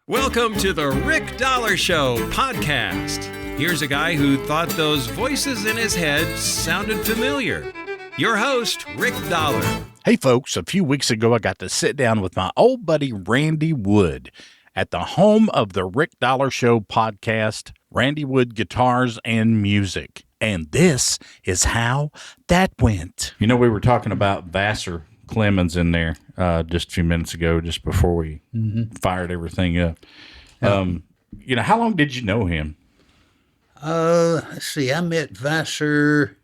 Welcome to the Rick Dollar Show podcast. Here's a guy who thought those voices in his head sounded familiar. Your host, Rick Dollar. Hey folks, a few weeks ago I got to sit down with my old buddy Randy Wood at the home of the Rick Dollar Show podcast, Randy Wood Guitars and Music. And this is how that went. You know, we were talking about Vassar Clemens in there just a few minutes ago, just before we fired everything up. You know, how long did you know him? Let's see, I met Vassar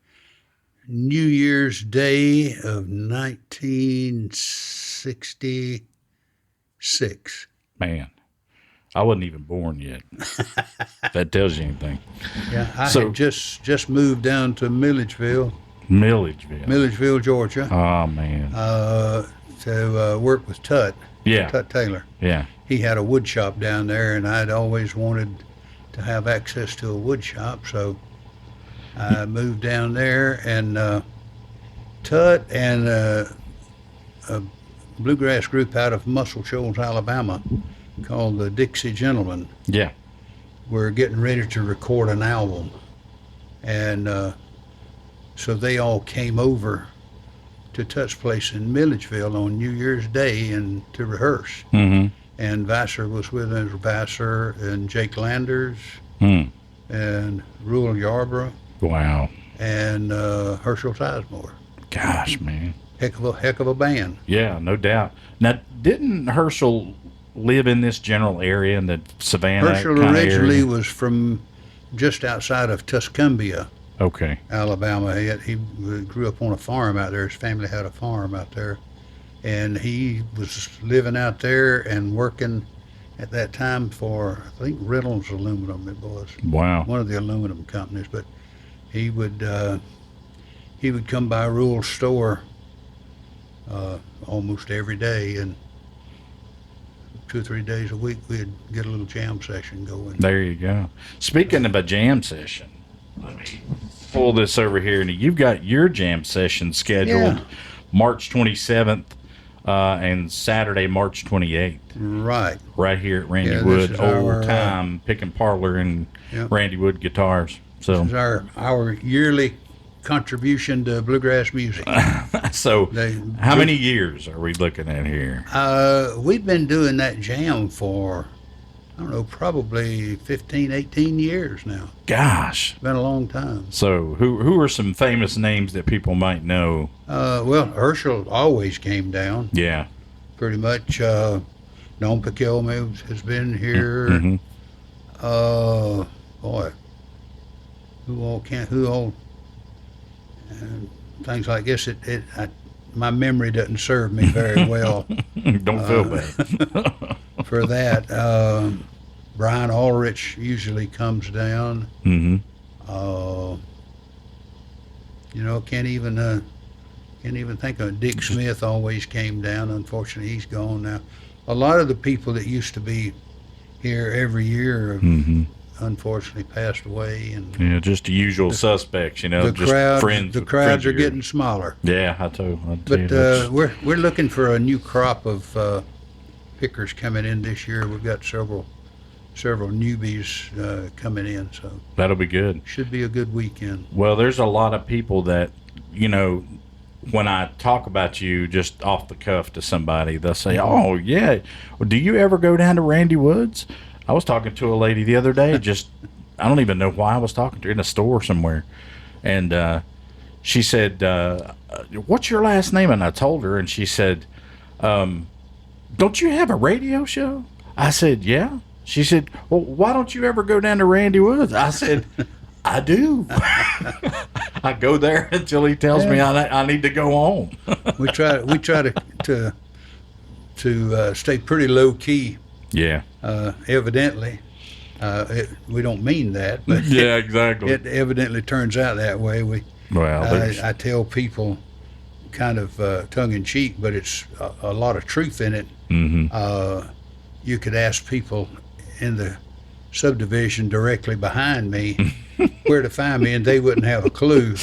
New Year's Day of 1966. Man, I wasn't even born yet. If that tells you anything. Yeah, I had just moved down to Milledgeville, Georgia. Oh, man. To work with Tut. Yeah. Tut Taylor. Yeah. He had a wood shop down there, and I'd always wanted to have access to a wood shop, so I moved down there, and Tut and a bluegrass group out of Muscle Shoals, Alabama, called the Dixie Gentlemen. Yeah. Were getting ready to record an album, and so they all came over to Tut's place in Milledgeville on New Year's Day and to rehearse. Mm-hmm. And Vassar was with us, Vassar and Jake Landers and Rule Yarborough. Wow. And Herschel Sizemore. Gosh, man. Heck of a band. Yeah, no doubt. Now, didn't Herschel live in this general area in the Savannah Herschel kind of originally area? was from just outside of Tuscumbia, Okay. Alabama. He grew up on a farm out there. His family had a farm out there. And he was living out there and working at that time for, I think, Reynolds Aluminum it was. Wow. One of the aluminum companies. But he would come by Rule's store almost every day, and 2 or 3 days a week we'd get a little jam session going. There you go. Speaking of a jam session, let me pull this over here. And you've got your jam session scheduled March 27th and Saturday, March 28th. Right. Right here at Randy Wood, old time pick and parlor and Randy Wood Guitars. So this is our yearly contribution to bluegrass music. So how many years are we looking at here? We've been doing that jam for, I don't know, probably 15, 18 years now. Gosh. It's been a long time. So who are some famous names that people might know? Well, Herschel always came down. Yeah. Pretty much. Don Piquelme has been here. Mm-hmm. Boy, who all things like this. My memory doesn't serve me very well. Don't feel bad. For that. Brian Ulrich usually comes down. Mm-hmm. Can't even think of it. Dick Smith always came down. Unfortunately, he's gone now. A lot of the people that used to be here every year have unfortunately passed away. And yeah, just the usual suspects, the just friends. The crowds are getting smaller. Yeah, I tell you. But we're looking for a new crop of pickers coming in this year. We've got several newbies coming in, so that'll be good. Should be a good weekend. Well, there's a lot of people that, when I talk about you just off the cuff to somebody, they'll say, "Oh yeah, well, do you ever go down to Randy Wood's?" I was talking to a lady the other day. I don't even know why I was talking to her in a store somewhere, and she said, "What's your last name?" And I told her, and she said, "Don't you have a radio show?" I said, "Yeah." She said, "Well, why don't you ever go down to Randy Wood's?" I said, "I do." I go there until he tells me I need to go home. we try to stay pretty low key. Yeah. Evidently, we don't mean that, but yeah, exactly. It evidently turns out that way. I tell people, kind of tongue in cheek, but it's a lot of truth in it. Mm-hmm. You could ask people in the subdivision directly behind me where to find me, and they wouldn't have a clue.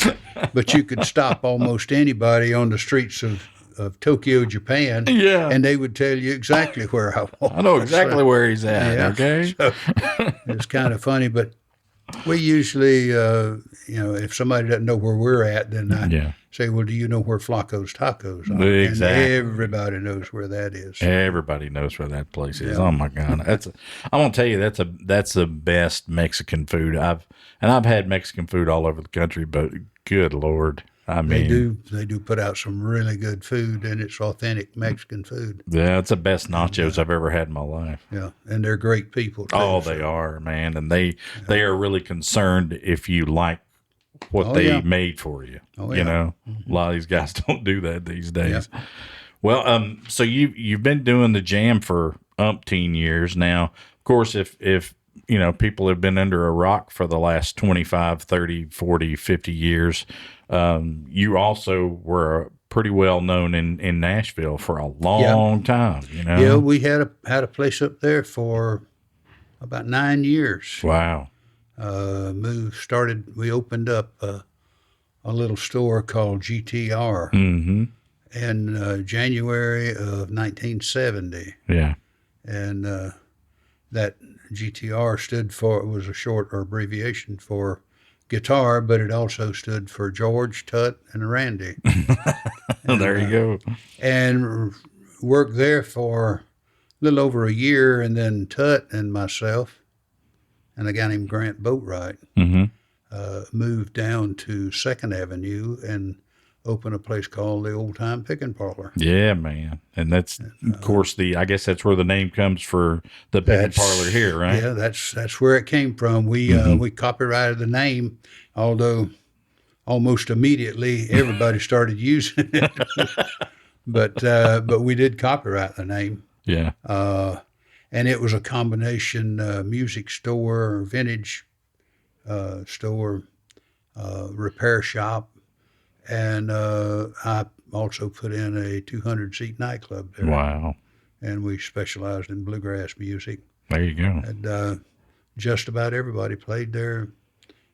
But you could stop almost anybody on the streets of of Tokyo, Japan. Yeah. And they would tell you exactly where I was. I know exactly where he's at. Yeah. Okay. So it's kind of funny, but we usually, if somebody doesn't know where we're at, then I say, well, do you know where Flacco's Tacos are? Exactly. And everybody knows where that is. Everybody knows where that place is. Yeah. Oh my God. I'm gonna tell you, that's the best Mexican food I've had Mexican food all over the country, but good Lord. I mean, they do put out some really good food, and it's authentic Mexican food. Yeah, it's the best nachos I've ever had in my life. Yeah, and they're great people too. Oh, they are, man, and they are really concerned if you like what they made for you. Oh, you know, a lot of these guys don't do that these days. Yeah. Well, so you've been doing the jam for umpteen years now. Of course, if people have been under a rock for the last 25, 30, 40, 50 years. You also were pretty well known in Nashville for a long time, Yeah, we had a place up there for about 9 years. Wow. We opened up a little store called GTR in January of 1970. Yeah. And that GTR was a short or abbreviation for guitar, but it also stood for George, Tut, and Randy. There you go. And worked there for a little over a year, and then Tut and myself and a guy named Grant Boatwright moved down to 2nd Avenue and opened a place called the Old Time Picking Parlor. Yeah, man. And that's, of course, I guess that's where the name comes for the picking parlor here, right? Yeah, that's where it came from. We copyrighted the name, although almost immediately everybody started using it. But we did copyright the name. Yeah. And it was a combination music store, vintage store, repair shop. And I also put in a 200-seat nightclub there. Wow. And we specialized in bluegrass music. There you go. And just about everybody played there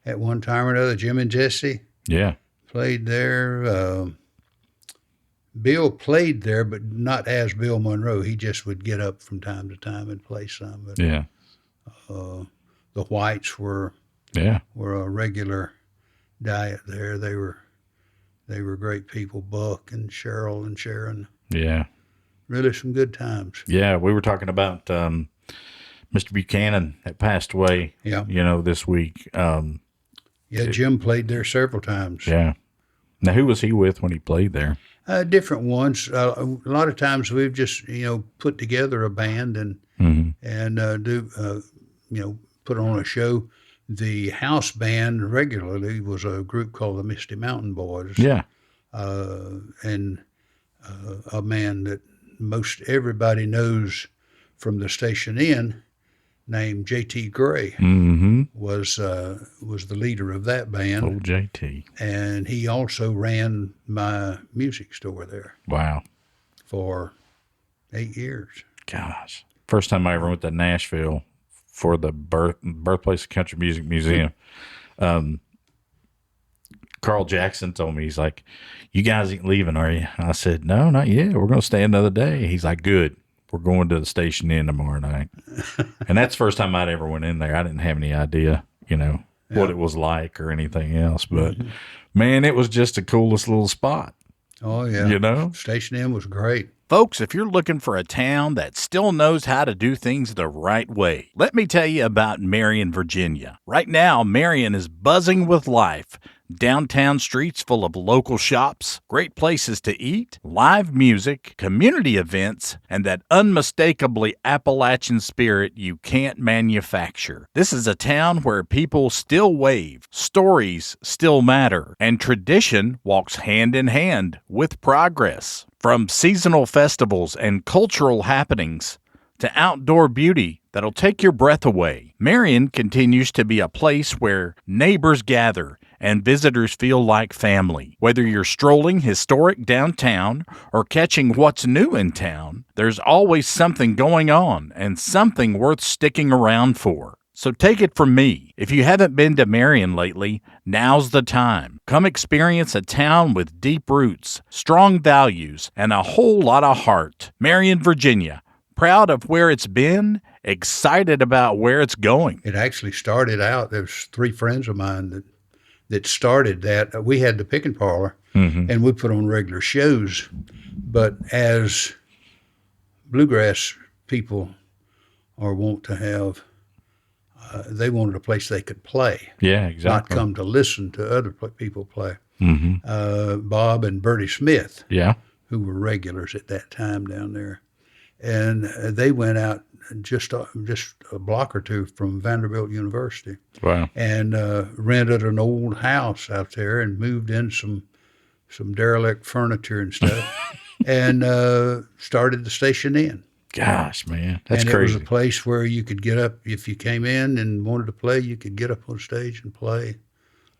at one time or another. Jim and Jesse played there. Bill played there, but not as Bill Monroe. He just would get up from time to time and play some. But, the Whites were a regular diet there. They were great people, Buck and Cheryl and Sharon. Yeah. Really some good times. Yeah, we were talking about Mr. Buchanan that passed away, this week. Jim played there several times. Yeah. Now, who was he with when he played there? Different ones. A lot of times we've just, put together a band and put on a show. The house band regularly was a group called the Misty Mountain Boys. Yeah. And a man that most everybody knows from the Station Inn named J.T. Gray was the leader of that band. Old J.T. And he also ran my music store there. Wow. For 8 years. Gosh. First time I ever went to Nashville for the birthplace of country music museum. Carl Jackson told me, he's like, "You guys ain't leaving, are you?" I said, "No, not yet. We're going to stay another day." He's like, "Good. We're going to the Station Inn tomorrow night." And that's the first time I'd ever went in there. I didn't have any idea, what it was like or anything else. But, man, it was just the coolest little spot. Oh, yeah. Station Inn was great. Folks, if you're looking for a town that still knows how to do things the right way, let me tell you about Marion, Virginia. Right now, Marion is buzzing with life. Downtown streets full of local shops, great places to eat, live music, community events, and that unmistakably Appalachian spirit you can't manufacture. This is a town where people still wave, stories still matter, and tradition walks hand in hand with progress. From seasonal festivals and cultural happenings to outdoor beauty that'll take your breath away, Marion continues to be a place where neighbors gather and visitors feel like family. Whether you're strolling historic downtown or catching what's new in town, there's always something going on and something worth sticking around for. So take it from me. If you haven't been to Marion lately, now's the time. Come experience a town with deep roots, strong values, and a whole lot of heart. Marion, Virginia. Proud of where it's been, excited about where it's going. It actually started out, there's 3 friends of mine that started that. We had the picking parlor, and we put on regular shows. But as bluegrass people want to have, they wanted a place they could play. Yeah, exactly. Not come to listen to other people play. Bob and Bertie Smith, who were regulars at that time down there. And they went out just a block or 2 from Vanderbilt University. Wow. And rented an old house out there and moved in some derelict furniture and stuff and started the Station Inn. Gosh, man, that's and crazy. It was a place where you could get up, if you came in and wanted to play, you could get up on stage and play.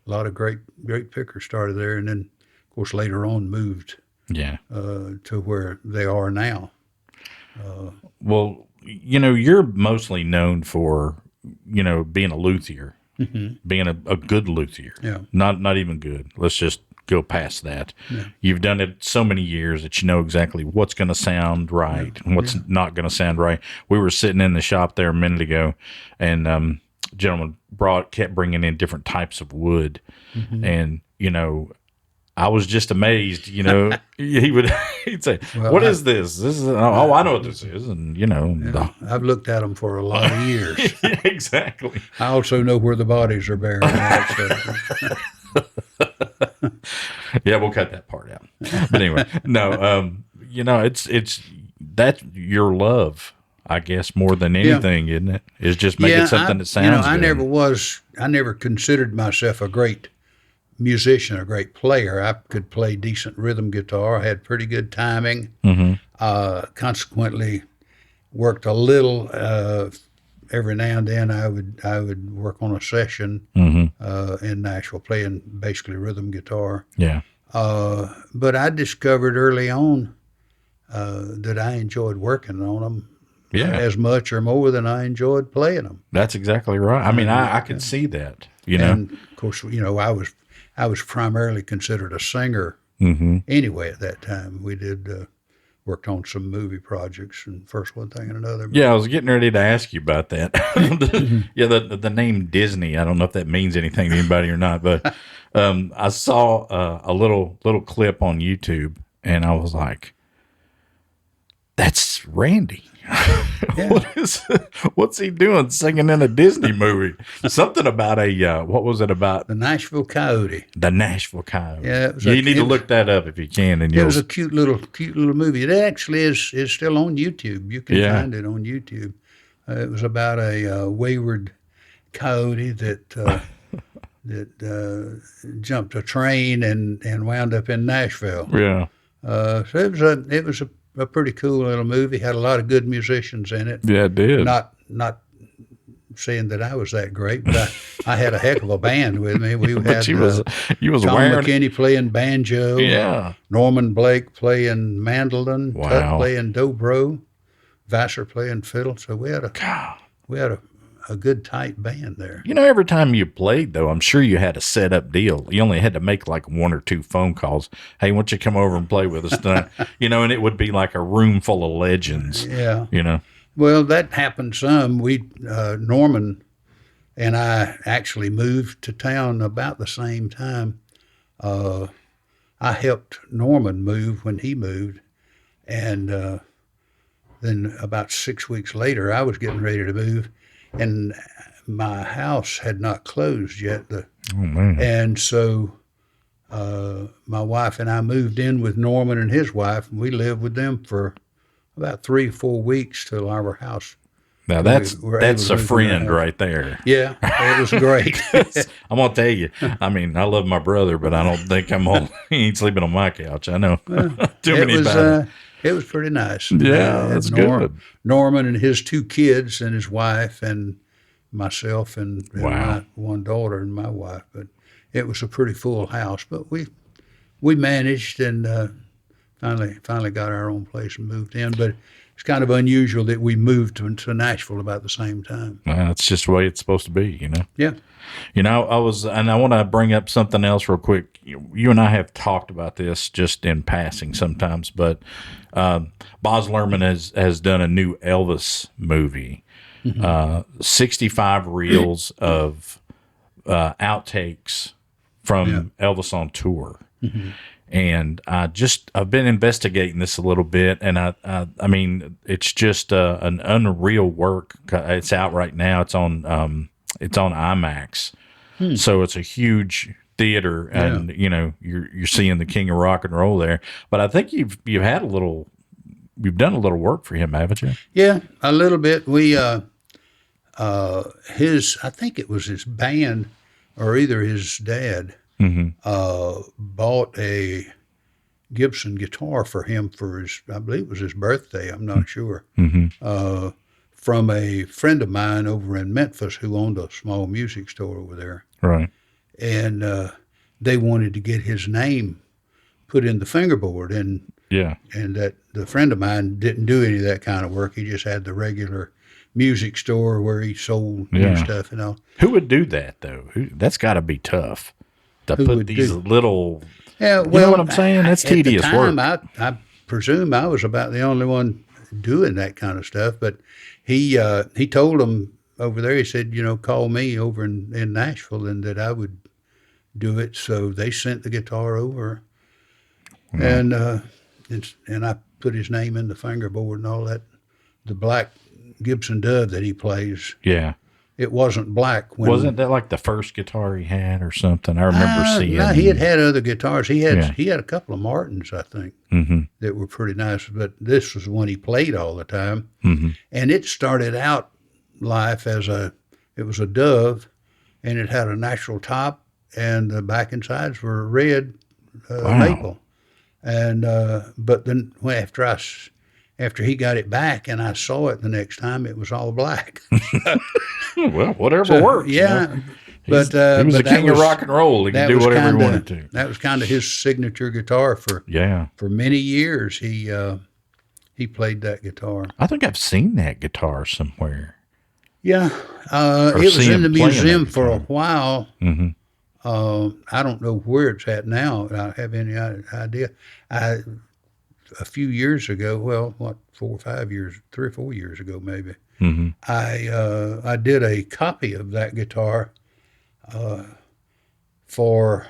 A lot of great pickers started there, and then, of course, later on moved to where they are now. Well, you're mostly known for, being a luthier, being a good luthier. Yeah. Not even good. Let's just go past that. Yeah. You've done it so many years that you know exactly what's going to sound right and what's not going to sound right. We were sitting in the shop there a minute ago, and gentleman kept bringing in different types of wood, and I was just amazed. He'd say, well, "What is this? This is I know what this is," and I've looked at them for a lot of years. Yeah, exactly. I also know where the bodies are buried. Yeah, we'll cut that part out. But anyway, no, it's that's your love, I guess, more than anything, isn't it? Is just making something that sounds good. I never considered myself a great musician, a great player. I could play decent rhythm guitar. I had pretty good timing. Consequently, worked a little. Every now and then, I would work on a session in Nashville, playing basically rhythm guitar. Yeah. But I discovered early on that I enjoyed working on them as much or more than I enjoyed playing them. That's exactly right. I mean, I could see that. And of course, I was primarily considered a singer anyway at that time. We did worked on some movie projects and first one thing and another. Yeah, I was getting ready to ask you about that. The name Disney, I don't know if that means anything to anybody or not, but I saw a little clip on YouTube, and I was like, that's Randy. Yeah. What's he doing singing in a Disney movie? Something about what was it about? The Nashville Coyote. The Nashville Coyote. Yeah, you need to look that up if you can. And it was a cute little movie. It actually is still on YouTube. You can find it on YouTube. It was about a wayward coyote that jumped a train and wound up in Nashville. Yeah. So it was a pretty cool little movie. Had a lot of good musicians in it. Yeah, it did. Not saying that I was that great, but I had a heck of a band with me. We had you was Tom McKinney playing banjo. Yeah. Norman Blake playing mandolin. Wow. Tut playing dobro. Vassar playing fiddle. So we had a good tight band there. Every time you played, though, I'm sure you had a set up deal. You only had to make like 1 or 2 phone calls. Hey, why don't you come over and play with us tonight? And it would be like a room full of legends. Yeah. Well, that happened some. Norman and I actually moved to town about the same time. I helped Norman move when he moved. And then about 6 weeks later, I was getting ready to move. And my house had not closed yet. And so my wife and I moved in with Norman and his wife, and we lived with them for about 3 or 4 weeks till our house. Now that's a friend right there. Yeah, it was great. I'm gonna tell you. I mean, I love my brother, but I don't think he ain't sleeping on my couch. I know. Too many bad. It was pretty nice. Yeah, that's good. Norman and his 2 kids and his wife and myself and my one daughter and my wife. But it was a pretty full house. But we managed and finally got our own place and moved in. But it's kind of unusual that we moved to Nashville about the same time. That's just the way it's supposed to be, you know? Yeah. You know, and I want to bring up something else real quick. You and I have talked about this just in passing sometimes, but Baz Luhrmann has done a new Elvis movie, 65 reels of outtakes from Elvis on tour. And I've been investigating this a little bit, and I mean, it's just an unreal work. It's out right now. It's on IMAX, so it's a huge theater, and you know, you're seeing the king of rock and roll there. But I think you've done a little work for him, haven't you? Yeah, a little bit. We I think it was his band, or either his dad. Bought a Gibson guitar for him for I believe it was his birthday. I'm not sure. From a friend of mine over in Memphis who owned a small music store over there. Right. And they wanted to get his name put in the fingerboard, and that the friend of mine didn't do any of that kind of work. He just had the regular music store where he sold new stuff and all. Who would do that though? That's got to be tough. To put these little, you know what I'm saying? That's tedious work. I presume I was about the only one doing that kind of stuff. But he told them over there, he said, you know, call me over in Nashville, and that I would do it. So they sent the guitar over, and I put his name in the fingerboard and all that. The black Gibson Dove that he plays. Yeah. It wasn't black. Wasn't that like the first guitar he had or something? I remember seeing. No, he had other guitars. He had a couple of Martins, I think, that were pretty nice. But this was the one he played all the time. And it started out life it was a Dove, and it had a natural top, and the back and sides were red maple. And but then after he got it back and I saw it the next time, it was all black. Well, whatever works. Yeah. You know? But he was the king of rock and roll. He could do whatever he wanted to. That was kind of his signature guitar for many years. He played that guitar. I think I've seen that guitar somewhere. Yeah. It was in the museum for a while. I don't know where it's at now. I don't have any idea. A few years ago, 3 or 4 years ago, maybe, I did a copy of that guitar for,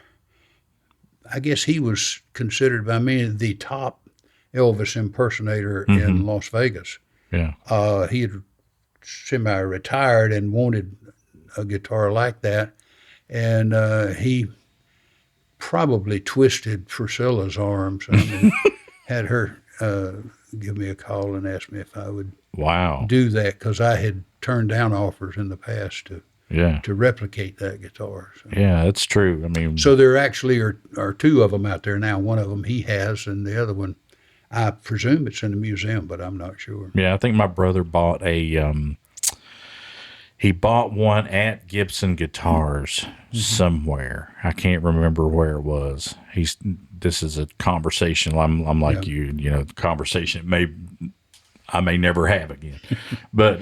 I guess he was considered by many the top Elvis impersonator in Las Vegas. Yeah. He had semi-retired and wanted a guitar like that, and he probably twisted Priscilla's arms. I mean, had her give me a call and ask me if I would do that, because I had turned down offers in the past to replicate that guitar. So. Yeah, that's true. I mean, so there actually are two of them out there now. One of them he has, and the other one, I presume it's in the museum, but I'm not sure. Yeah, I think my brother bought he bought one at Gibson Guitars somewhere. I can't remember where it was. This is a conversation. I'm like you know, the conversation I may never have again. But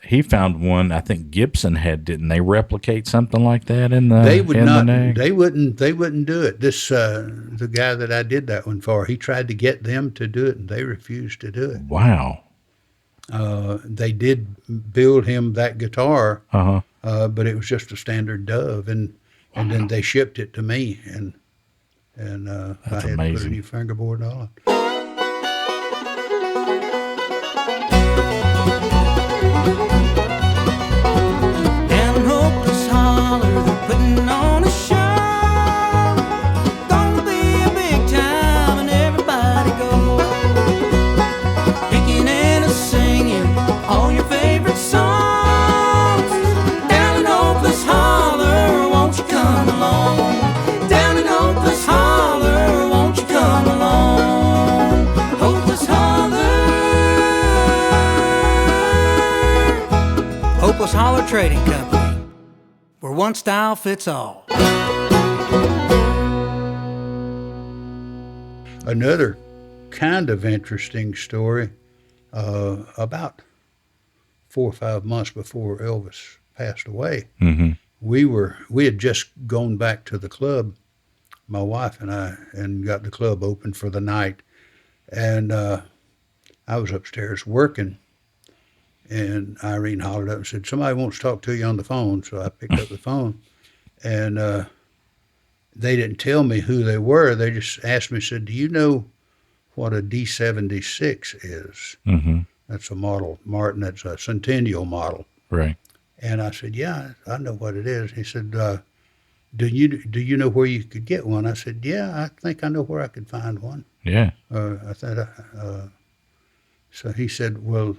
he found one. I think Gibson didn't they replicate something like that in the They would not. the they wouldn't do it. This the guy that I did that one for, he tried to get them to do it, and they refused to do it. Wow. They did build him that guitar, but it was just a standard Dove, and then they shipped it to me, and I had to put a new fingerboard and all. Down in Hopeless Holler, they're putting on a show. Gonna be a big time, and everybody go. Picking and a singing all your favorite songs. Down in Hopeless Holler, won't you come along? Down in Hopeless Holler, won't you come along? Hopeless Holler. Hopeless Holler Trading Company, where one style fits all. Another kind of interesting story. About 4 or 5 months before Elvis passed away, we had just gone back to the club, my wife and I, and got the club open for the night. And I was upstairs working, and Irene hollered up and said, "Somebody wants to talk to you on the phone." So I picked up the phone, and they didn't tell me who they were. They just asked me, said, "Do you know what a D76 is?" That's a model, Martin, that's a Centennial model. Right. And I said, "Yeah, I know what it is." He said, do you know where you could get one? I said, "Yeah, I think I know where I could find one." Yeah. I said, so he said, "Well,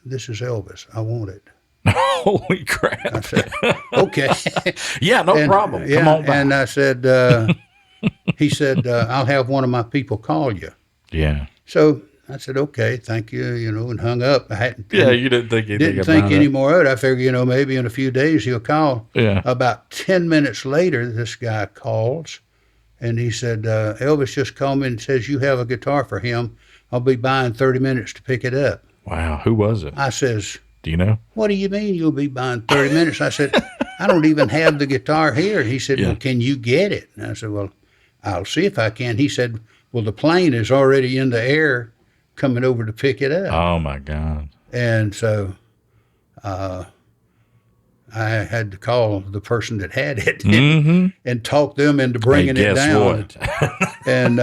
this is Elvis. I want it." Holy crap. I said, "Okay." Yeah, no problem. Yeah, Come on back. and I said, he said, "I'll have one of my people call you." Yeah. So I said, "Okay, thank you," and hung up. I hadn't, Yeah, you didn't think anything didn't about think it. any more of it. I figured, maybe in a few days he'll call. Yeah. About 10 minutes later, this guy calls, and he said, "Elvis just called me and says you have a guitar for him. I'll be by in 30 minutes to pick it up." Wow. Who was it? I says, Do you know? "What do you mean you'll be by in 30 minutes?" I said, "I don't even have the guitar here." He said, Yeah. "Well, can you get it?" And I said, "Well, I'll see if I can." He said, "Well, the plane is already in the air coming over to pick it up." Oh, my God. And so I had to call the person that had it and talk them into bringing it guess down. what? And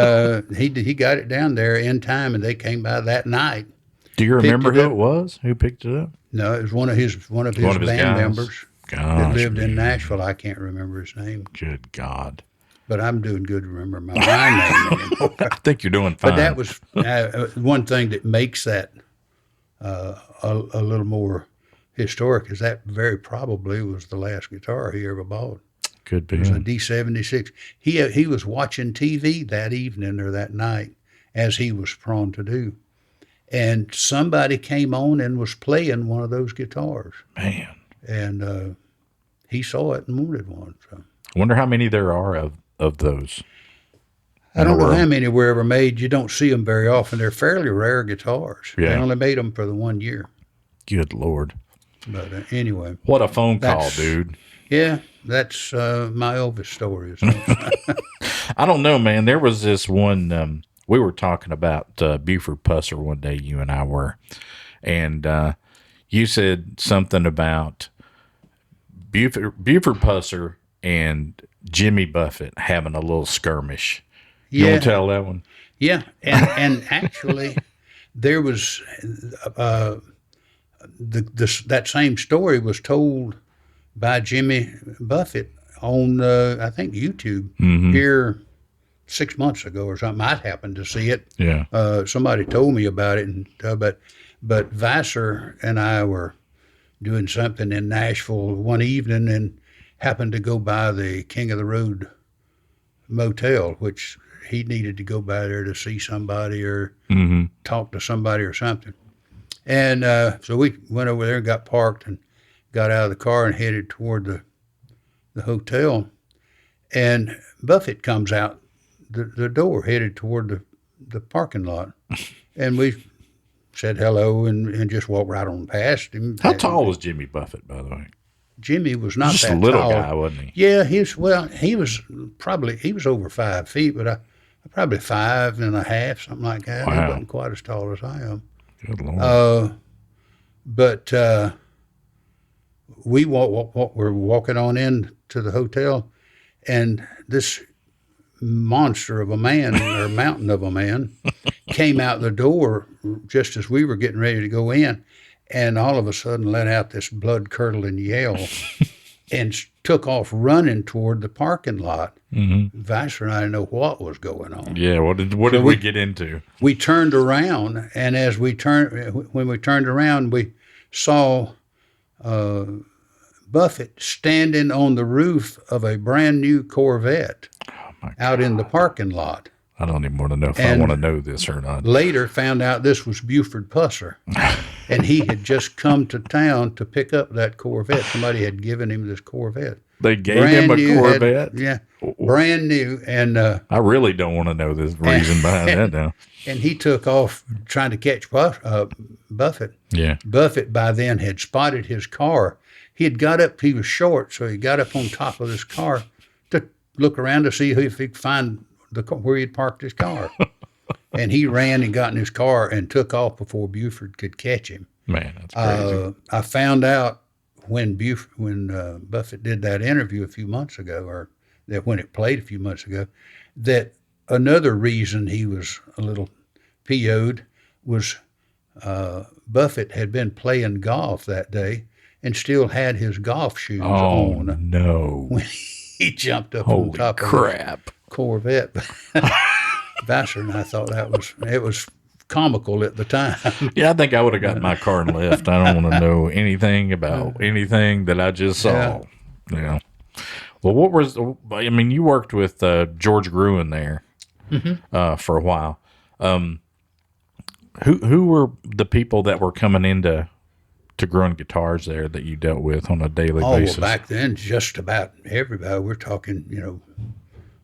he got it down there in time, and they came by that night. Do you remember it who up. it was? Who picked it up? No, it was one of his band guys? members that Gosh, lived in man. Nashville. I can't remember his name, Good God. but I'm doing good to remember my name anymore. I think you're doing fine. But that was one thing that makes that a little more historic, is that very probably was the last guitar he ever bought. Could be. It was a D76. He was watching TV that evening or that night, as he was prone to do, and somebody came on and was playing one of those guitars, Man. and he saw it and wanted one. So I wonder how many there are of those. I don't know world. how many were ever made. You don't see them very often. They're fairly rare guitars. They Yeah. only made them for the 1 year. Good Lord. But anyway, What a phone call, That's- dude. yeah, that's my Elvis story. I don't know, man. There was this one, we were talking about Buford Pusser one day, you and I were. And you said something about Buford Pusser and Jimmy Buffett having a little skirmish. You want to tell that one? Yeah, and actually, there was that same story was told by Jimmy Buffett on I think YouTube here 6 months ago or something. I happened to see it. Yeah. Somebody told me about it, and but Vassar and I were doing something in Nashville one evening and happened to go by the King of the Road motel, which he needed to go by there to see somebody or talk to somebody or something. And so we went over there and got parked and got out of the car and headed toward the hotel. And Buffett comes out the door headed toward the parking lot. And we said hello and just walked right on past him. How tall was Jimmy Buffett, by the way? Jimmy was not Just that a little tall. guy, wasn't he? Yeah, he was over 5 feet, but probably 5.5, something like that. He Wow. wasn't quite as tall as I am. Good Lord. But we were walking on in to the hotel, and this monster of a man or mountain of a man came out the door just as we were getting ready to go in, and all of a sudden let out this blood-curdling yell and took off running toward the parking lot. Vassar and I didn't know what was going on. Yeah, what did we get into? We turned around, and when we turned around, we saw Buffett standing on the roof of a brand new Corvette out in the parking lot. I don't even want to know if I want to know this or not. Later found out this was Buford Pusser, and he had just come to town to pick up that Corvette. Somebody had given him this Corvette. They gave him a Brand new, Corvette? yeah. brand new, and I really don't want to know the reason behind that now. and he took off trying to catch Buffett. Yeah. Buffett by then had spotted his car. He had got up. He was short, so he got up on top of his car to look around to see if he could find where he had parked his car. And he ran and got in his car and took off before Buford could catch him. Man, that's crazy. I found out when Buffett did that interview a few months ago, or that when it played a few months ago, that another reason he was a little PO'd was Buffett had been playing golf that day and still had his golf shoes on. No. When he jumped up Holy on top crap. of the Corvette. Vassar and I thought it was comical at the time. Yeah, I think I would have gotten my car and left. I don't want to know anything about anything that I just saw. Yeah. Well, you worked with George Gruen there for a while. Who were the people that were coming into Gruen Guitars there that you dealt with on a daily basis? Well, back then, just about everybody. We're talking,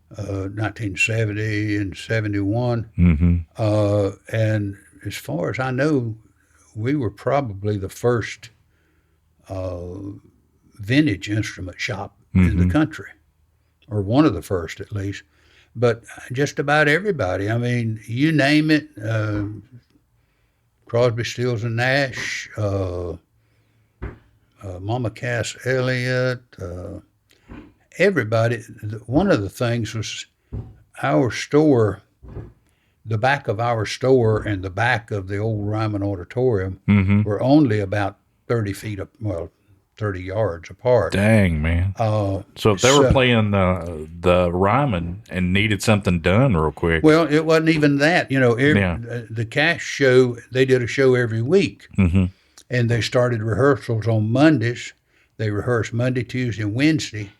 1970 and 71. And as far as I know, we were probably the first vintage instrument shop in the country, or one of the first at least. But just about everybody. I mean, you name it, Crosby, Stills and Nash, Mama Cass Elliott, everybody. One of the things was our store, the back of our store and the back of the old Ryman Auditorium were only about 30 yards apart. Dang, man. So if they were playing the Ryman and needed something done real quick. Well, it wasn't even that. The Cash show, they did a show every week. And they started rehearsals on Mondays. They rehearsed Monday, Tuesday, and Wednesday.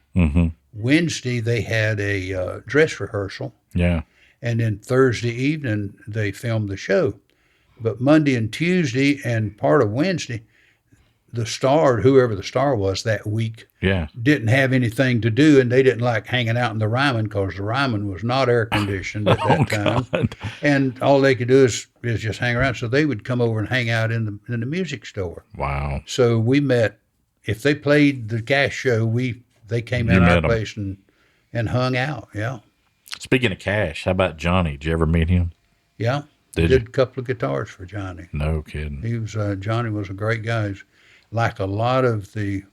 Wednesday, they had a dress rehearsal. Yeah. And then Thursday evening, they filmed the show. But Monday and Tuesday and part of Wednesday, the star, whoever the star was that week, didn't have anything to do, and they didn't like hanging out in the Ryman because the Ryman was not air conditioned at that time. God. And all they could do is just hang around. So they would come over and hang out in the music store. Wow. So we met. If they played the Cash show, they came in our place and hung out. Yeah. Speaking of Cash, how about Johnny? Did you ever meet him? Yeah. Did a couple of guitars for Johnny. No kidding. He was Johnny was a great guy. Like a lot of the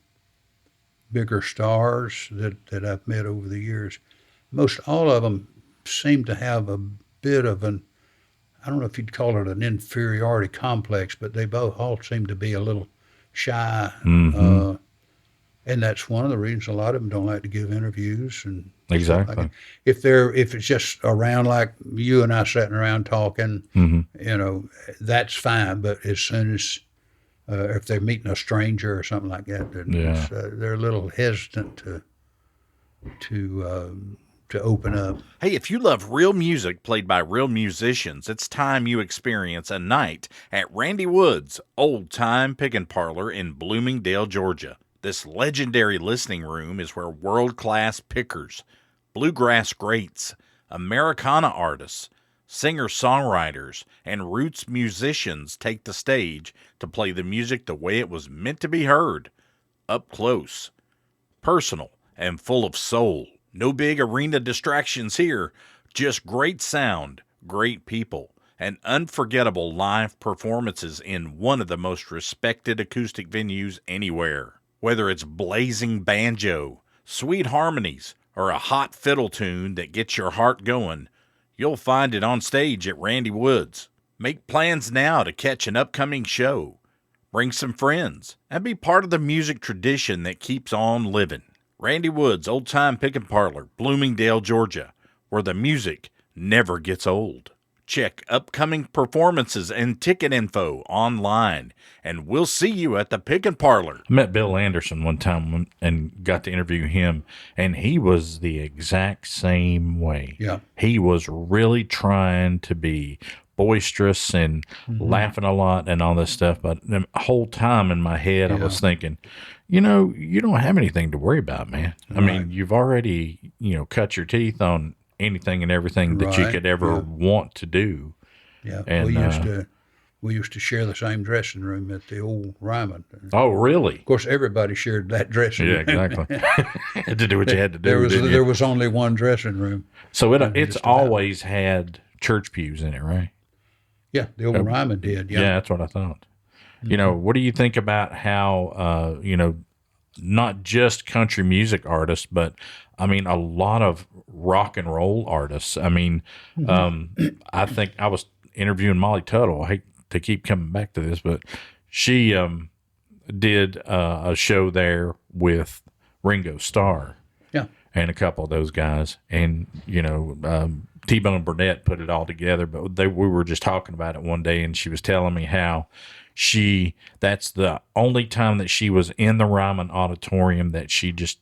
bigger stars that I've met over the years, most all of them seem to have a bit of I don't know if you'd call it an inferiority complex, but they all seem to be a little shy. And that's one of the reasons a lot of them don't like to give interviews. And exactly. Like if it's just around like you and I sitting around talking, that's fine. But as soon as if they're meeting a stranger or something like that, they're a little hesitant to open up. Hey, if you love real music played by real musicians, it's time you experience a night at Randy Wood's Old Time Pickin' Parlor in Bloomingdale, Georgia. This legendary listening room is where world-class pickers, bluegrass greats, Americana artists, singer-songwriters, and roots musicians take the stage to play the music the way it was meant to be heard, up close, personal, and full of soul. No big arena distractions here, just great sound, great people, and unforgettable live performances in one of the most respected acoustic venues anywhere. Whether it's blazing banjo, sweet harmonies, or a hot fiddle tune that gets your heart going, you'll find it on stage at Randy Wood's. Make plans now to catch an upcoming show. Bring some friends and be part of the music tradition that keeps on living. Randy Wood's Old Time Pickin' Parlor, Bloomingdale, Georgia, where the music never gets old. Check upcoming performances and ticket info online, and we'll see you at the Pickin' Parlor. I met Bill Anderson one time and got to interview him, and he was the exact same way. Yeah. He was really trying to be boisterous and laughing a lot and all this stuff. But the whole time in my head, I was thinking, you don't have anything to worry about, man. I mean, you've already, cut your teeth on anything and everything that you could ever want to do. Yeah, And we used to share the same dressing room at the old Ryman. Oh, really? Of course, everybody shared that dressing room. Yeah, exactly. Had to do what you had to do. There was only one dressing room. So it's always had church pews in it, right? Yeah, the old Ryman did. Yeah, that's what I thought. What do you think about how not just country music artists, but I mean a lot of rock and roll artists? I mean, I think I was interviewing Molly Tuttle. I hate to keep coming back to this, but she did a show there with Ringo Starr. Yeah. And a couple of those guys. And, T-Bone Burnett put it all together, but we were just talking about it one day, and she was telling me how that's the only time that she was in the Ryman Auditorium that she just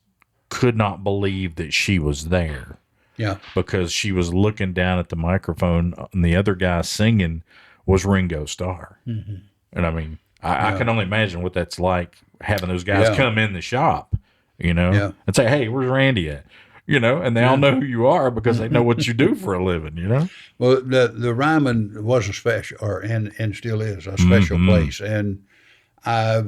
could not believe that she was there. Yeah. Because she was looking down at the microphone, and the other guy singing was Ringo Starr. Mm-hmm. And I mean, I can only imagine what that's like, having those guys come in the shop, and say, "Hey, where's Randy at?" And they all know who you are because they know what you do for a living, Well, the Ryman was a special, and still is a special place. And I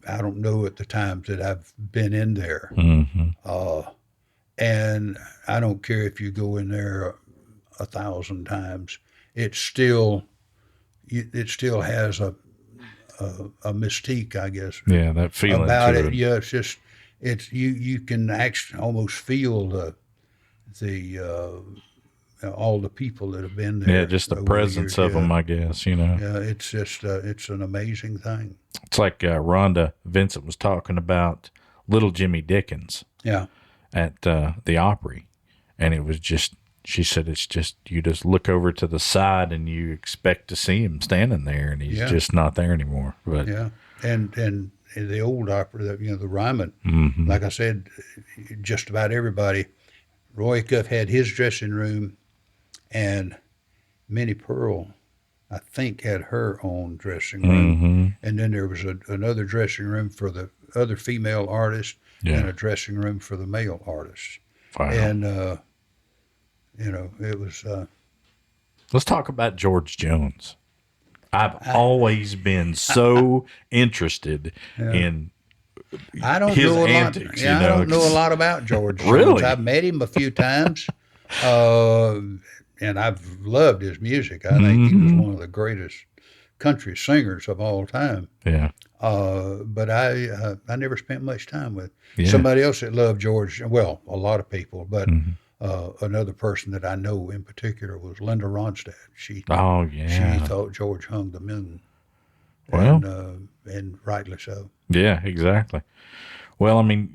don't know at the times that I've been in there. And I don't care if you go in there 1,000 times. It still has a mystique, I guess. Yeah, that feeling about to it. Yeah, it's just you can actually almost feel the all the people that have been there. Yeah, just the presence of them, I guess. Yeah, it's just it's an amazing thing. It's like Rhonda Vincent was talking about Little Jimmy Dickens. Yeah. At the Opry, and it was just. She said it's just you just look over to the side and you expect to see him standing there, and he's just not there anymore. But and the old opera, the Ryman, like I said, just about everybody. Roy Cuff had his dressing room, and Minnie Pearl, I think, had her own dressing room, and then there was another dressing room for the other female artists, and a dressing room for the male artists, and. It was. Let's talk about George Jones. I've always been so interested in I don't his know antics. I don't know a lot about George Jones. Really? I've met him a few times, and I've loved his music. I think he was one of the greatest country singers of all time. Yeah. But I never spent much time with somebody else that loved George. Well, a lot of people, but. Another person that I know in particular was Linda Ronstadt. She thought George hung the moon. Well, and rightly so. Yeah, exactly. Well, I mean,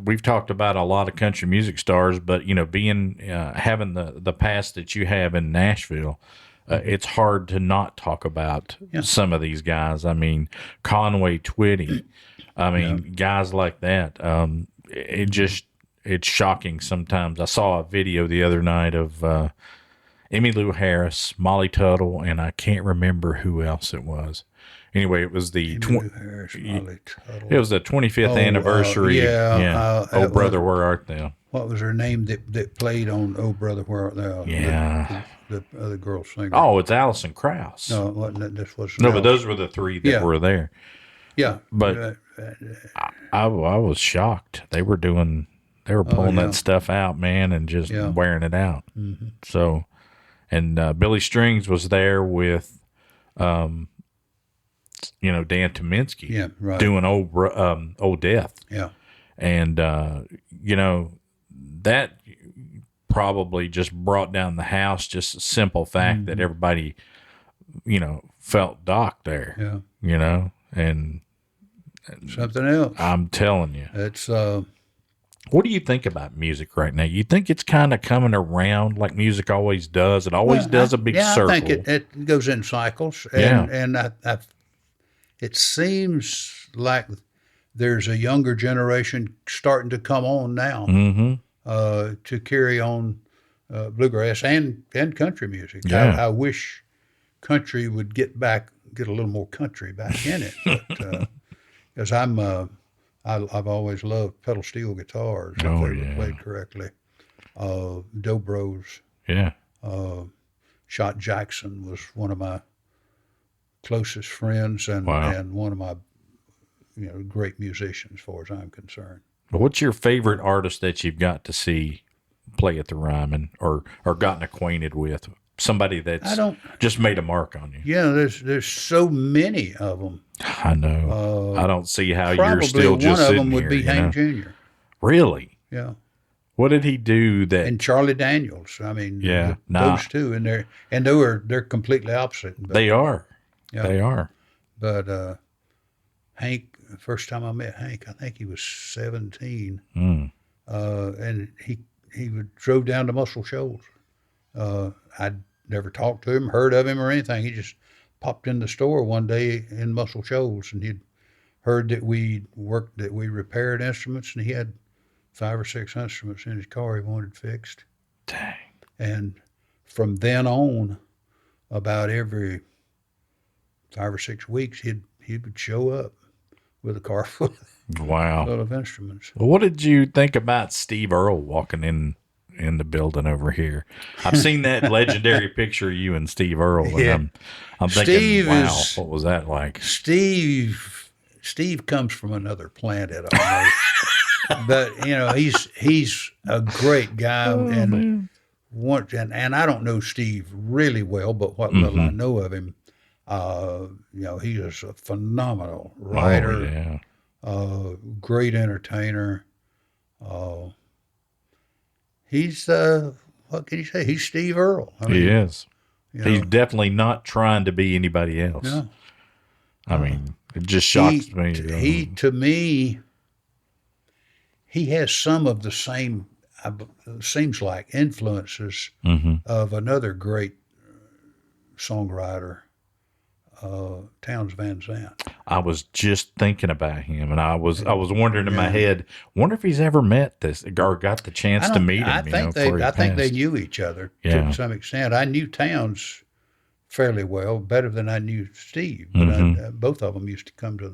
we've talked about a lot of country music stars, but being having the past that you have in Nashville, it's hard to not talk about some of these guys. I mean, Conway Twitty. I mean, guys like that. It's shocking sometimes. I saw a video the other night of Emmylou Harris, Molly Tuttle, and I can't remember who else it was. Anyway, it was the it was the 25th anniversary. Oh Brother, Where Art Thou? What was her name that played on Oh Brother, Where Art Thou? Yeah, the other girl singer. Oh, it's Alison Krauss. No, it wasn't. This was no, but those were the three that were there. Yeah, but I was shocked. They were pulling that stuff out, man, and just wearing it out. So, and Billy Strings was there with, Dan Tominski, doing Old Death. Yeah. And, that probably just brought down the house, just a simple fact that everybody, felt Doc there, and something else. I'm telling you. It's, what do you think about music right now? You think it's kind of coming around like music always does? It always does a big circle. I think it goes in cycles. And it seems like there's a younger generation starting to come on now to carry on bluegrass and country music. Yeah. I wish country would get a little more country back in it, but because I've always loved pedal steel guitars if they were played correctly. Dobros. Yeah. Shot Jackson was one of my closest friends and one of my great musicians as far as I'm concerned. But what's your favorite artist that you've got to see play at the Ryman or gotten acquainted with? Somebody that's just made a mark on you. Yeah, there's so many of them. I know. I don't see how you're still just sitting here. Probably one of them would be Hank Jr. Really? Yeah. What did he do that? And Charlie Daniels. I mean, those two, and they're completely opposite. But, they are. Yeah. They are. But Hank, the first time I met Hank, I think he was 17, and he drove down to Muscle Shoals. I'd never talked to him, heard of him or anything. He just popped in the store one day in Muscle Shoals, and he'd heard that we repaired instruments, and he had 5 or 6 instruments in his car he wanted fixed. Dang. And from then on, about every 5 or 6 weeks, he would show up with a car full of instruments. Well, what did you think about Steve Earle walking in the building over here? I've seen that legendary picture of you and Steve Earle, and I'm thinking, what was that like? Steve comes from another planet almost. But he's a great guy, and I don't know Steve really well, but what little I know of him, he is a phenomenal writer, great entertainer. He's what can you say? He's Steve Earle. I mean, he is. He's definitely not trying to be anybody else. No. I mean, it just shocks me. To me, he has some of the same, seems like, influences of another great songwriter, Townes Van Zandt. I was just thinking about him, and I was wondering in my head, wonder if he's ever met this or got the chance to meet him. I think they knew each other to some extent. I knew Townes fairly well, better than I knew Steve. But both of them used to come to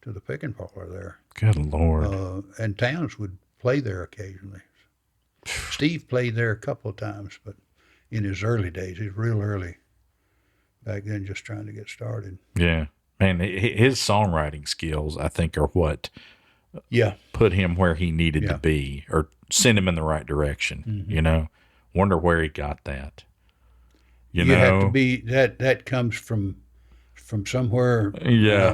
the picking parlor there. Good Lord! And Townes would play there occasionally. Steve played there a couple of times, but in his early days, he's real early. Back then, just trying to get started. Yeah, man, his songwriting skills, I think, are what put him where he needed to be, or send him in the right direction. Wonder where he got that. You know, have to be that comes from somewhere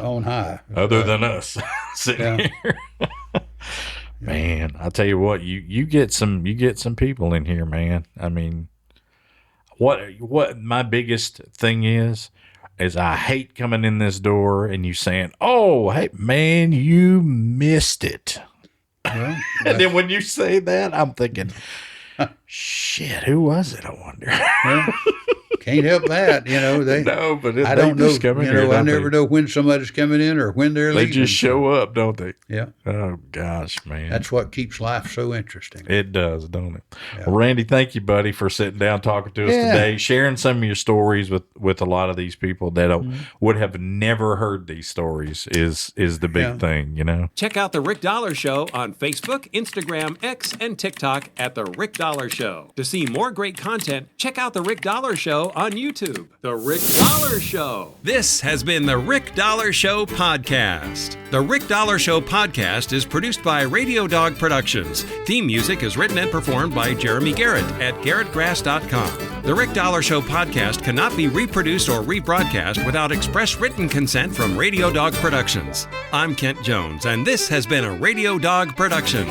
on high. Other than us sitting here. Man, I tell you what, you get some people in here, man. I mean, what my biggest thing is I hate coming in this door and you saying, "Oh, hey, man, you missed it." Well, and then when you say that, I'm thinking, shit, who was it? I wonder. Well, can't help that, I don't know. I never know when somebody's coming in or when they're leaving. They just show up, don't they? Yeah. Oh gosh, man. That's what keeps life so interesting. It does, don't it? Yeah. Well, Randy, thank you, buddy, for sitting down talking to us today, sharing some of your stories with a lot of these people that would have never heard these stories. Is the big thing, Check out the Rick Dollar Show on Facebook, Instagram, X, and TikTok at the Rick Dollar Show. To see more great content, check out the Rick Dollar Show on YouTube. The Rick Dollar Show. This has been the Rick Dollar Show podcast. The Rick Dollar Show podcast is produced by Radio Dog Productions. Theme music is written and performed by Jeremy Garrett at garrettgrass.com. The Rick Dollar Show podcast cannot be reproduced or rebroadcast without express written consent from Radio Dog Productions. I'm Kent Jones, and this has been a Radio Dog production.